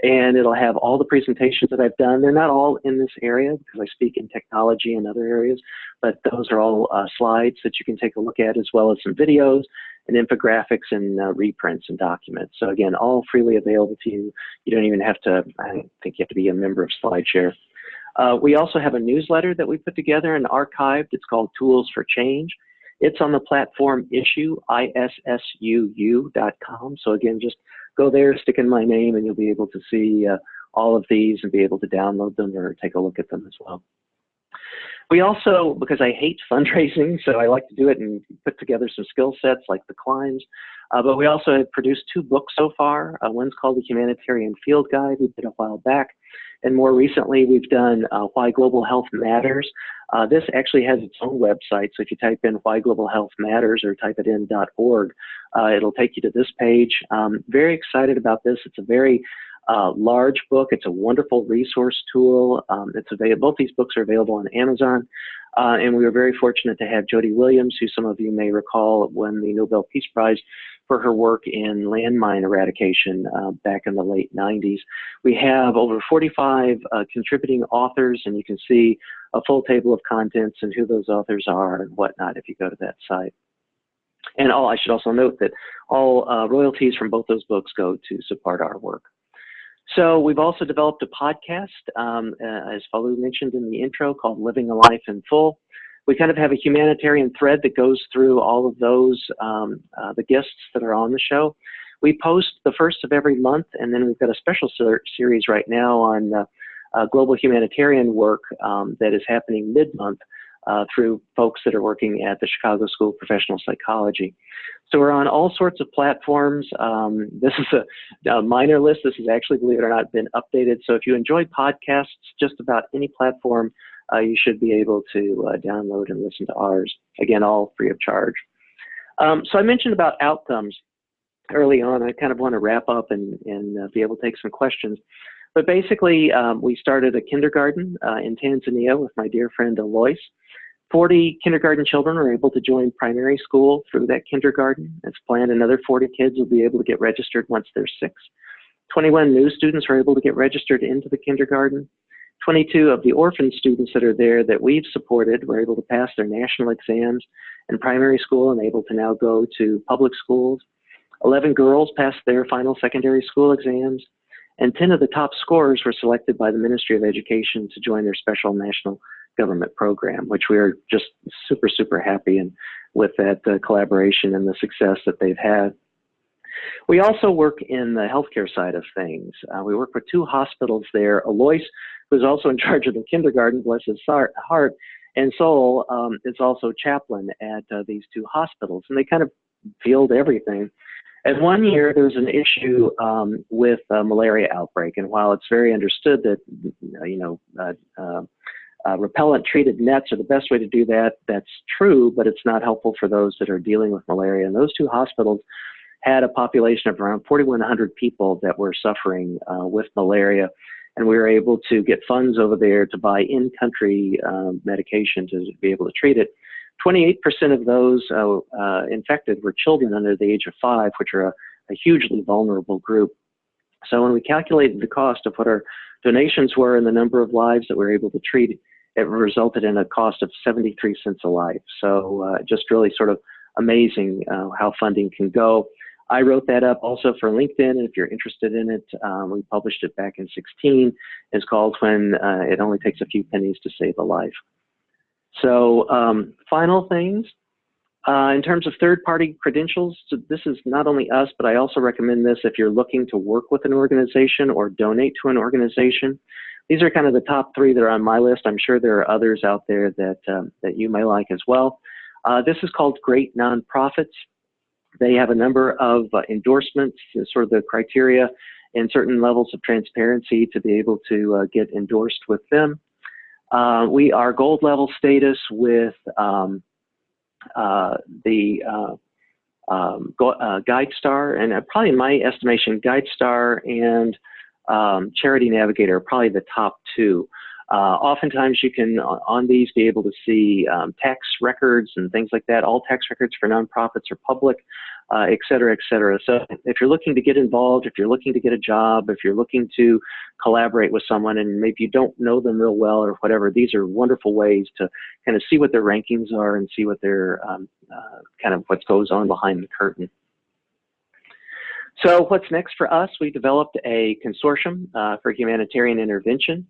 and it'll have all the presentations that I've done. They're not all in this area because I speak in technology and other areas, but those are all slides that you can take a look at, as well as some videos and infographics and reprints and documents. So again, all freely available to you. You don't even have to, I don't think you have to be a member of SlideShare. We also have a newsletter that we put together and archived. It's called Tools for Change. It's on the platform issuu.com. So again, just go there, stick in my name, and you'll be able to see all of these and be able to download them or take a look at them as well. We also, because I hate fundraising, so I like to do it and put together some skill sets like the climbs, but we also have produced 2 books so far. One's called the Humanitarian Field Guide. We did a while back. And more recently, we've done Why Global Health Matters. This actually has its own website. So if you type in Why Global Health Matters or type it in .org, it'll take you to this page. Very excited about this. It's a very large book. It's a wonderful resource tool. It's available. Both these books are available on Amazon. And we were very fortunate to have Jody Williams, who some of you may recall won the Nobel Peace Prize for her work in landmine eradication back in the late 90s. We have over 45 contributing authors, and you can see a full table of contents and who those authors are and whatnot if you go to that site. And I should also note that all royalties from both those books go to support our work. So we've also developed a podcast, as Falu mentioned in the intro, called Living a Life in Full. We kind of have a humanitarian thread that goes through all of those, the guests that are on the show. We post the first of every month, and then we've got a special series right now on global humanitarian work that is happening mid-month through folks that are working at the Chicago School of Professional Psychology. So we're on all sorts of platforms. This is a minor list. This has actually, believe it or not, been updated. So if you enjoy podcasts, just about any platform, you should be able to download and listen to ours. Again, all free of charge. So I mentioned about outcomes. early on. I kind of want to wrap up and be able to take some questions. But basically, we started a kindergarten in Tanzania with my dear friend Alois. 40 kindergarten children were able to join primary school through that kindergarten. As planned, another 40 kids will be able to get registered once they're 6. 21 new students were able to get registered into the kindergarten. 22 of the orphan students that are there that we've supported were able to pass their national exams in primary school and able to now go to public schools. 11 girls passed their final secondary school exams, and 10 of the top scorers were selected by the Ministry of Education to join their special national government program, which we are just super, super happy with that collaboration and the success that they've had. We also work in the healthcare side of things. We work with 2 hospitals there. Alois, who's also in charge of the kindergarten, bless his heart and soul, is also chaplain at these 2 hospitals, and they kind of field everything. And one year there was an issue with a malaria outbreak, and while it's very understood that repellent-treated nets are the best way to do that, that's true, but it's not helpful for those that are dealing with malaria. And those 2 hospitals had a population of around 4,100 people that were suffering with malaria, and we were able to get funds over there to buy in-country medication to be able to treat it. 28% of those infected were children under the age of 5, which are a hugely vulnerable group. So when we calculated the cost of what our donations were and the number of lives that we were able to treat, it resulted in a cost of 73 cents a life. So just really sort of amazing how funding can go. I wrote that up also for LinkedIn, and if you're interested in it, we published it back in 2016. It's called When It Only Takes a Few Pennies to Save a Life. So final things, in terms of third-party credentials, so this is not only us, but I also recommend this if you're looking to work with an organization or donate to an organization. These are kind of the top 3 that are on my list. I'm sure there are others out there that, that you may like as well. This is called Great Nonprofits. They have a number of endorsements, sort of the criteria and certain levels of transparency to be able to get endorsed with them. We are gold level status with the GuideStar, and probably in my estimation, GuideStar and Charity Navigator are probably the top 2. Oftentimes you can, on these, be able to see tax records and things like that. All tax records for nonprofits are public, et cetera, et cetera. So if you're looking to get involved, if you're looking to get a job, if you're looking to collaborate with someone and maybe you don't know them real well or whatever, these are wonderful ways to kind of see what their rankings are and see what their kind of what goes on behind the curtain. So what's next for us? We developed a consortium for humanitarian intervention.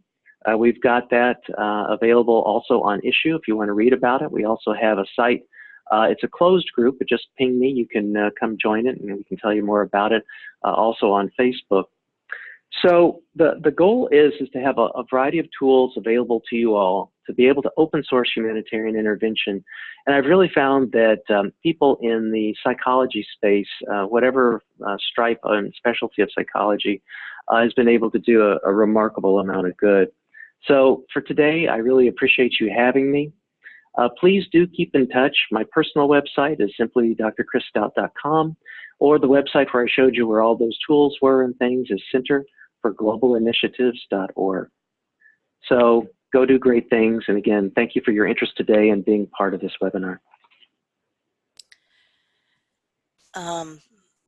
We've got that available also on Issue if you want to read about it. We also have a site. It's a closed group, but just ping me. You can come join it, and we can tell you more about it also on Facebook. So the goal is to have a variety of tools available to you all to be able to open source humanitarian intervention. And I've really found that people in the psychology space, whatever stripe and specialty of psychology, has been able to do a remarkable amount of good. So for today, I really appreciate you having me. Please do keep in touch. My personal website is simply drchristout.com, or the website where I showed you where all those tools were and things is centerforglobalinitiatives.org. So go do great things. And again, thank you for your interest today and being part of this webinar.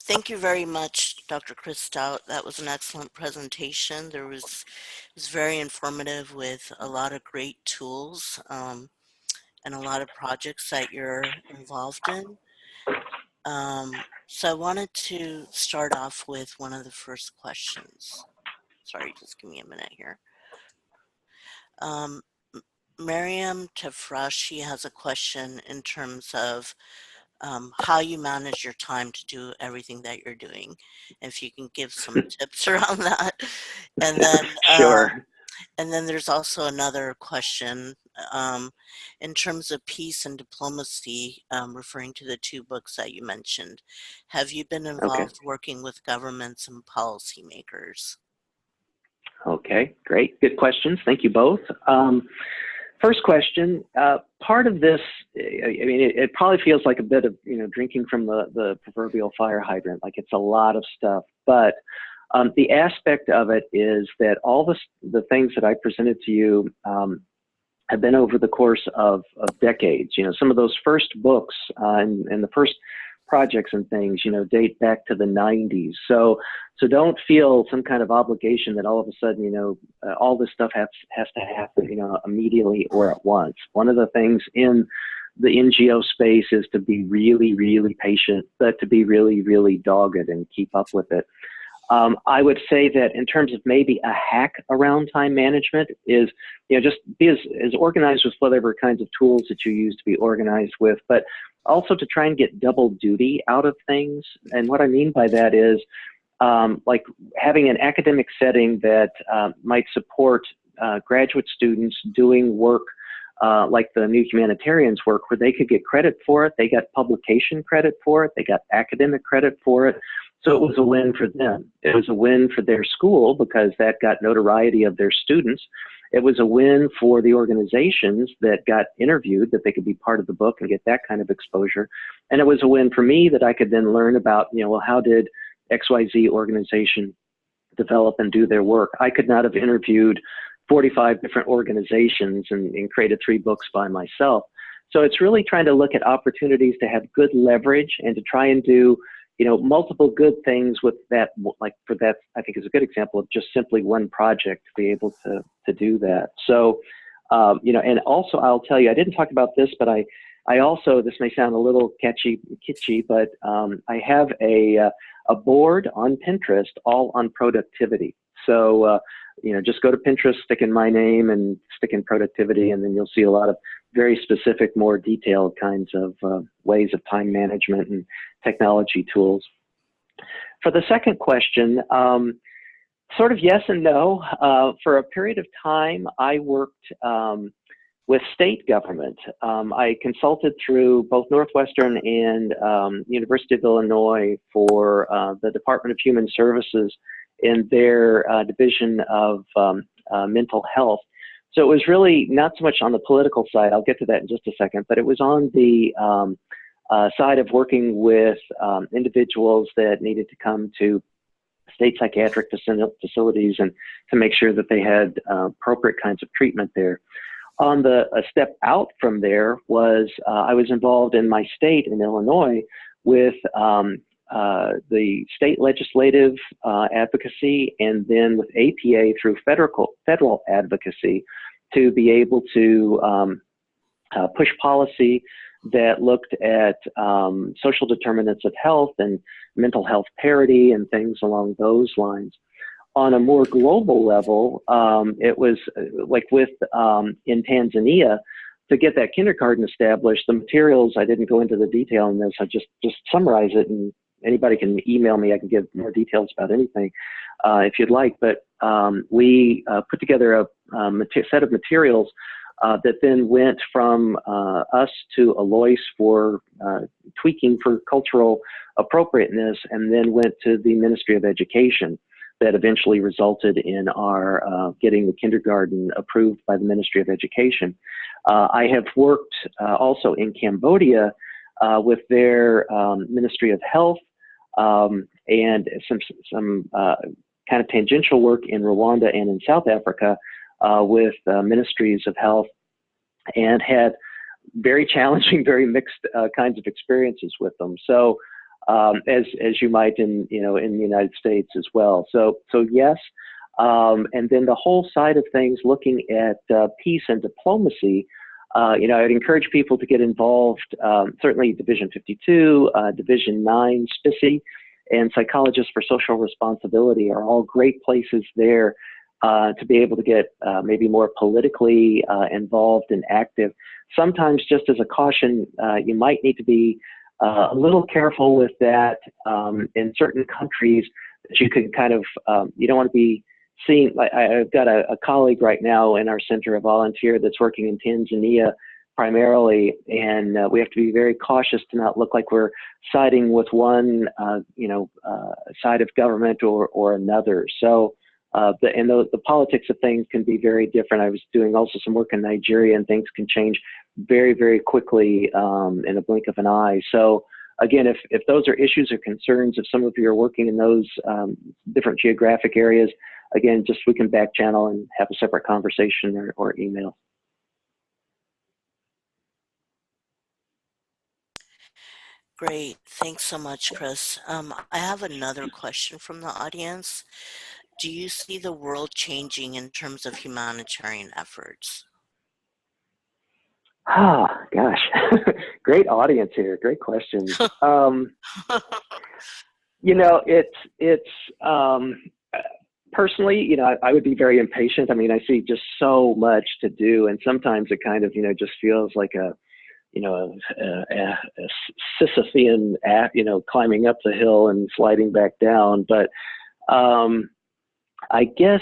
Thank you very much, Dr. Chris Stout. That was an excellent presentation. It was very informative with a lot of great tools and a lot of projects that you're involved in. So I wanted to start off with one of the first questions. Sorry, just give me a minute here. Miriam Tefra, she has a question in terms of how you manage your time to do everything that you're doing. If you can give some tips around that. And then, sure. And then there's also another question in terms of peace and diplomacy, referring to the 2 books that you mentioned. Have you been involved working with governments and policymakers? Okay, great. Good questions. Thank you both. First question, part of this, I mean, it probably feels like a bit of, drinking from the proverbial fire hydrant, like it's a lot of stuff. But the aspect of it is that all the things that I presented to you have been over the course of decades. Some of those first books and the first projects and things, date back to the 90s. So don't feel some kind of obligation that all of a sudden, all this stuff has to happen, immediately or at once. One of the things in the NGO space is to be really, really patient, but to be really, really dogged and keep up with it. I would say that in terms of maybe a hack around time management is, just be as organized with whatever kinds of tools that you use to be organized with, but also to try and get double duty out of things. And what I mean by that is like having an academic setting that might support graduate students doing work like the New Humanitarians work, where they could get credit for it, they got publication credit for it, they got academic credit for it. So it was a win for them. It was a win for their school because that got notoriety of their students. It was a win for the organizations that got interviewed, that they could be part of the book and get that kind of exposure. And it was a win for me that I could then learn about, well, how did XYZ organization develop and do their work? I could not have interviewed 45 different organizations and created 3 books by myself. So it's really trying to look at opportunities to have good leverage and to try and do multiple good things with that. Like for that, I think is a good example of just simply one project to be able to do that. So, and also I'll tell you, I didn't talk about this, but I also, this may sound a little kitschy, but I have a board on Pinterest all on productivity. So, just go to Pinterest, stick in my name and stick in productivity, and then you'll see a lot of very specific, more detailed kinds of ways of time management and technology tools. For the second question, sort of yes and no. For a period of time, I worked with state government. I consulted through both Northwestern and University of Illinois for the Department of Human Services in their division of mental health. So it was really not so much on the political side, I'll get to that in just a second, but it was on the side of working with individuals that needed to come to state psychiatric facilities and to make sure that they had appropriate kinds of treatment there. On a step out from there was I was involved in my state in Illinois with the state legislative advocacy, and then with APA through federal advocacy to be able to push policy that looked at social determinants of health and mental health parity and things along those lines. On a more global level, it was like in Tanzania, to get that kindergarten established, the materials, I didn't go into the detail in this, I just summarize it, and anybody can email me, I can give more details about anything if you'd like, but we put together a set of materials that then went from us to Alois for tweaking for cultural appropriateness, and then went to the Ministry of Education. That eventually resulted in our getting the kindergarten approved by the Ministry of Education. I have worked also in Cambodia with their Ministry of Health and some kind of tangential work in Rwanda and in South Africa with ministries of health, and had very challenging, very mixed kinds of experiences with them. So as you might in the United States as well. So yes, and then the whole side of things, looking at peace and diplomacy. I'd encourage people to get involved. Certainly, Division 52, Division 9, SPICY, and Psychologists for Social Responsibility are all great places there to be able to get maybe more politically involved and active. Sometimes, just as a caution, you might need to be a little careful with that in certain countries, that you can kind of, you don't want to be seen. I've got a colleague right now in our center, a volunteer that's working in Tanzania primarily, and we have to be very cautious to not look like we're siding with one, side of government or another. So, the politics of things can be very different. I was doing also some work in Nigeria, and things can change very, very quickly in a blink of an eye. So again, if those are issues or concerns, if some of you are working in those different geographic areas, again, just we can back channel and have a separate conversation or email. Great. Thanks so much, Chris. I have another question from the audience. Do you see the world changing in terms of humanitarian efforts? Ah, gosh, great audience here. Great questions. You know, it's personally, you know, I would be very impatient. I mean, I see just so much to do, and sometimes it kind of, you know, just feels like a Sisyphean, you know, climbing up the hill and sliding back down. But I guess,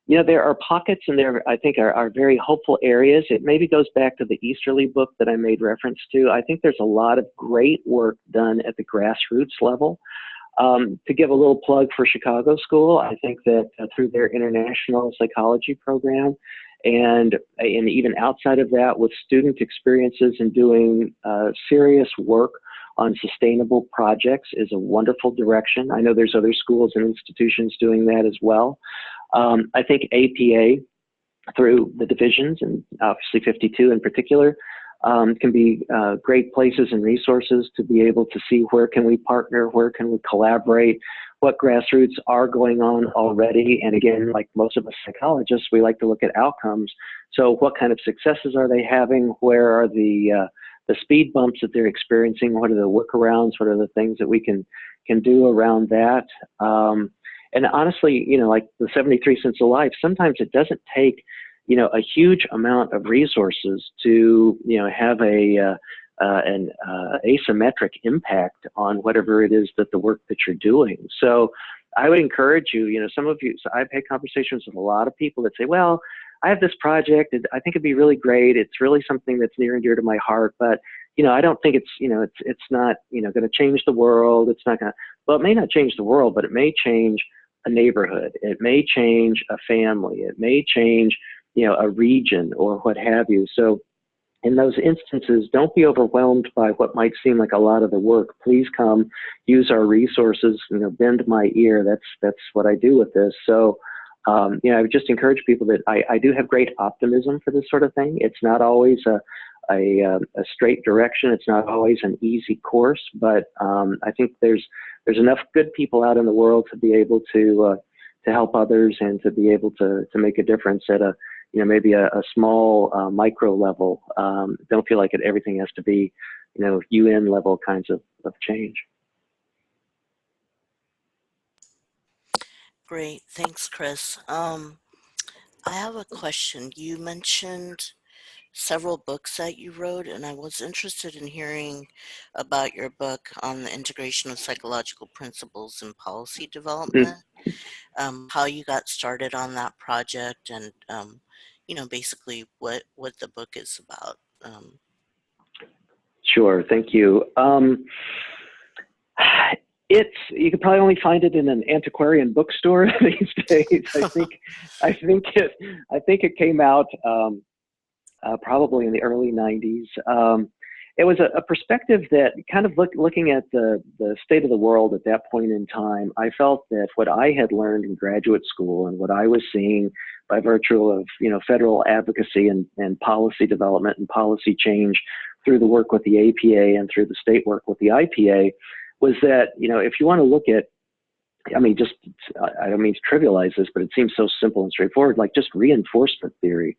you know, there are pockets and there, I think, are very hopeful areas. It maybe goes back to the Easterly book that I made reference to. I think there's a lot of great work done at the grassroots level. To give a little plug for Chicago School, I think that through their international psychology program and even outside of that with student experiences and doing serious work on sustainable projects is a wonderful direction. I know there's other schools and institutions doing that as well. I think APA through the divisions and obviously 52 in particular can be great places and resources to be able to see where can we partner, where can we collaborate, what grassroots are going on already. And again, like most of us psychologists, we like to look at outcomes. So what kind of successes are they having? Where are the speed bumps that they're experiencing? What are the workarounds? What are the things that we can do around that? And honestly, you know, like the 73 Cents of Life, sometimes it doesn't take, you know, a huge amount of resources to, you know, have an asymmetric impact on whatever it is that the work that you're doing. So I would encourage you, you know, some of you, so I've had conversations with a lot of people that say, well, I have this project, I think it'd be really great. It's really something that's near and dear to my heart, but, you know, I don't think it's, you know, it's not, you know, going to change the world. It's not going to, well, it may not change the world, but it may change a neighborhood. It may change a family. It may change, you know, a region or what have you. So in those instances, don't be overwhelmed by what might seem like a lot of the work. Please come use our resources, you know, bend my ear. That's what I do with this. So, you know, I would just encourage people that I do have great optimism for this sort of thing. It's not always a straight direction. It's not always an easy course, but I think there's enough good people out in the world to be able to help others and to be able to make a difference at a, you know, maybe a small micro level. Don't feel like everything has to be, you know, UN level kinds of change. Great. Thanks, Chris. I have a question. You mentioned several books that you wrote, and I was interested in hearing about your book on the integration of psychological principles in policy development, how you got started on that project, and you know, basically what the book is about. Sure, thank you. You could probably only find it in an antiquarian bookstore these days. I think it came out probably in the early 90s. It was a perspective that kind of looking at the state of the world at that point in time. I felt that what I had learned in graduate school and what I was seeing by virtue of, you know, federal advocacy and policy development and policy change through the work with the APA and through the state work with the IPA was that, you know, if you want to look at, I mean, just, I don't mean to trivialize this, but it seems so simple and straightforward, like just reinforcement theory.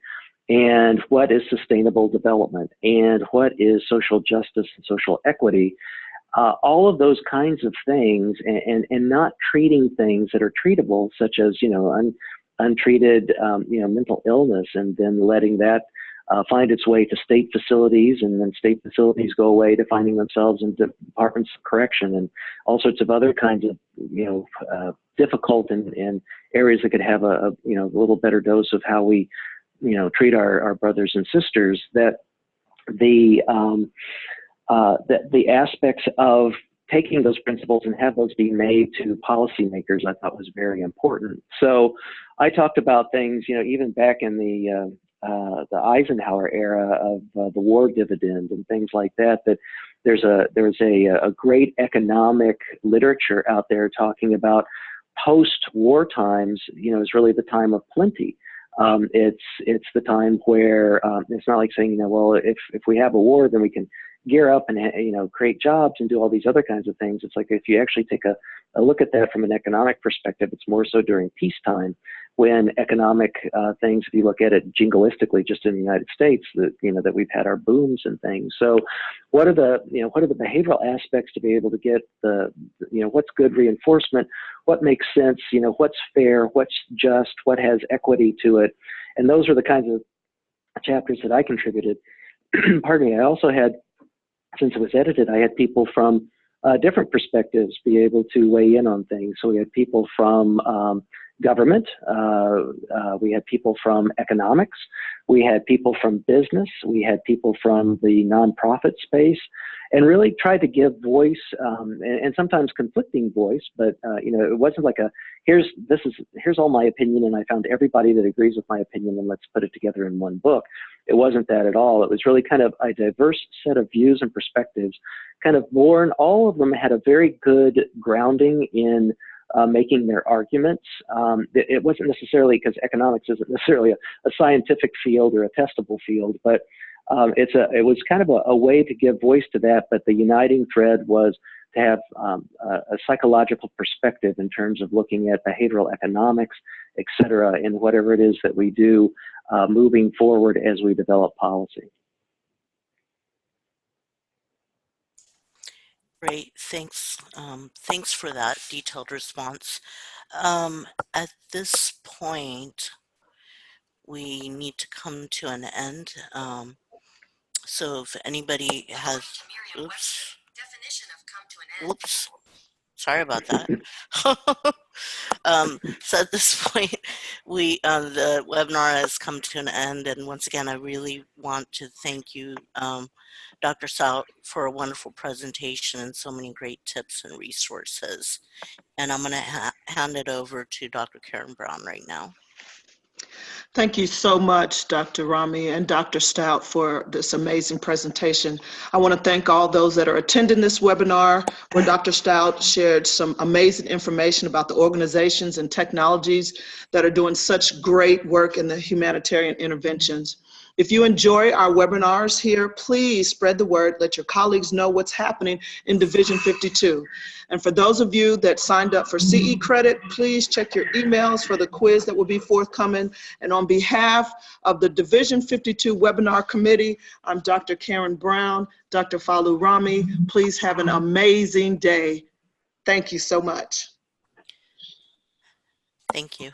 And what is sustainable development and what is social justice and social equity, all of those kinds of things, and not treating things that are treatable, such as, you know, untreated, you know, mental illness, and then letting that find its way to state facilities, and then state facilities go away to finding themselves in departments of correction and all sorts of other kinds of, you know, difficult and areas that could have a, you know, a little better dose of how we, you know, treat our brothers and sisters. That the aspects of taking those principles and have those be made to policymakers, I thought was very important. So I talked about things, you know, even back in the the Eisenhower era of the war dividend and things like that, that there's a great economic literature out there talking about post-war times, is really the time of plenty. It's the time where it's not like saying, well, if we have a war, then we can gear up and, create jobs and do all these other kinds of things. It's like if you actually take a look at that from an economic perspective, it's more so during peacetime when economic things, if you look at it jingoistically just in the United States, that we've had our booms and things. So what are the behavioral aspects to be able to get what's good reinforcement, what makes sense, what's fair, what's just, what has equity to it. And those are the kinds of chapters that I contributed. Pardon me. I also had, since it was edited, I had people from different perspectives be able to weigh in on things. So we had people from government, we had people from economics, we had people from business, we had people from the nonprofit space, and really tried to give voice, and sometimes conflicting voice, but it wasn't like here's all my opinion and I found everybody that agrees with my opinion and let's put it together in one book. It wasn't that at all. It was really kind of a diverse set of views and perspectives, kind of born, all of them had a very good grounding in making their arguments. It wasn't necessarily, because economics isn't necessarily a scientific field or a testable field, but it was kind of a way to give voice to that. But the uniting thread was to have a psychological perspective in terms of looking at behavioral economics, et cetera, in whatever it is that we do moving forward as we develop policy. Great, thanks. Thanks for that detailed response. At this point, we need to come to an end. So if anybody has, oops, sorry about that. So at this point, the webinar has come to an end, and once again, I really want to thank you, Dr. Stout, for a wonderful presentation and so many great tips and resources. And I'm going to hand it over to Dr. Karen Brown right now. Thank you so much, Dr. Rami and Dr. Stout, for this amazing presentation. I want to thank all those that are attending this webinar, where Dr. Stout shared some amazing information about the organizations and technologies that are doing such great work in the humanitarian interventions. If you enjoy our webinars here, please spread the word, let your colleagues know what's happening in Division 52. And for those of you that signed up for CE credit, please check your emails for the quiz that will be forthcoming. And on behalf of the Division 52 Webinar Committee, I'm Dr. Karen Brown, Dr. Falu Rami. Please have an amazing day. Thank you so much. Thank you.